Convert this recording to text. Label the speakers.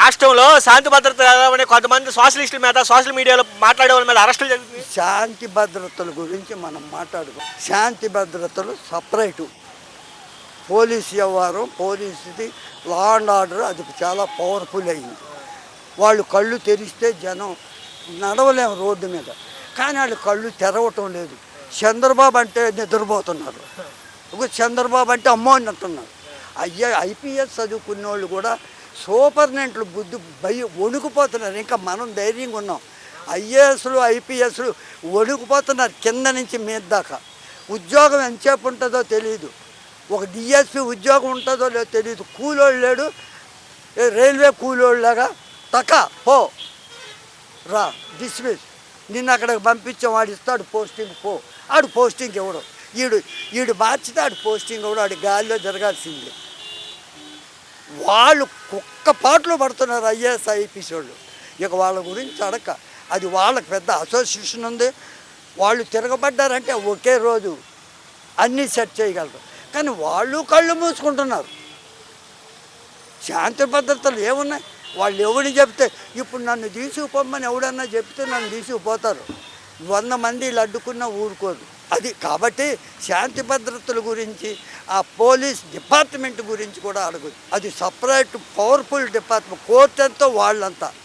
Speaker 1: రాష్ట్రంలో శాంతి భద్రత కొంతమంది సోషలిస్టుల మీద సోషల్ మీడియాలో మాట్లాడే వాళ్ళ మీద అరెస్టులు జరుగుతుంది.
Speaker 2: శాంతి భద్రతల గురించి మనం మాట్లాడుకో. శాంతి భద్రతలు సపరేటు. పోలీస్ వ్యవహారం, పోలీసుది లా అండ్ ఆర్డర్ అది చాలా పవర్ఫుల్ అయింది. వాళ్ళు కళ్ళు తెరిస్తే జనం నడవలేము రోడ్డు మీద, కానీ వాళ్ళు కళ్ళు తెరవటం లేదు. చంద్రబాబు అంటే నిద్రపోతున్నారు, చంద్రబాబు అంటే అమ్మో అని అంటున్నారు. ఐపీఎస్ చదువుకున్న వాళ్ళు కూడా సూపర్నెంట్లు బుద్ధి వణుకుపోతున్నారు. ఇంకా మనం ధైర్యంగా ఉన్నాం. ఐఏఎస్లు ఐపీఎస్లు వణుకుపోతున్నారు కింద నుంచి మీద దాకా. ఉద్యోగం ఎంతసేపు ఉంటుందో తెలియదు. ఒక డిఎస్పి ఉద్యోగం ఉంటుందో లేదో తెలియదు. కూలోళ్ళు లేడు, రైల్వే కూలోళ్ళలాగా తక పో రా డిస్మిస్, నిన్ను అక్కడికి పంపించాం, వాడు ఇస్తాడు పోస్టింగ్, పో. ఆడు పోస్టింగ్ ఇవ్వడం, ఈడు మార్చితే ఆడు పోస్టింగ్ ఇవ్వడం, ఆడు గాలిలో జరగాల్సిందే. వాళ్ళు కుక్క పాటలు పడుతున్నారు ఐఏఎస్ ఐపీఎస్ వాళ్ళు. ఇక వాళ్ళ గురించి అడక, అది వాళ్ళకి పెద్ద అసోసియేషన్ ఉంది. వాళ్ళు తిరగబడ్డారంటే ఒకే రోజు అన్నీ సెట్ చేయగలరు, కానీ వాళ్ళు కళ్ళు మూసుకుంటున్నారు. శాంతి భద్రతలు ఏమున్నాయి? వాళ్ళు ఎవరిని చెప్తే, ఇప్పుడు నన్ను తీసుకుపోమని ఎవడన్నా చెప్తే నన్ను తీసుకుపోతారు. 100 మంది అడ్డుకున్నా ఊరుకోదు. అది కాబట్టి శాంతి భద్రతల గురించి ఆ పోలీస్ డిపార్ట్మెంట్ గురించి కూడా అడగదు. అది సపరేట్ పవర్ఫుల్ డిపార్ట్మెంట్. కోర్టు ఎంతో వాళ్ళంతా.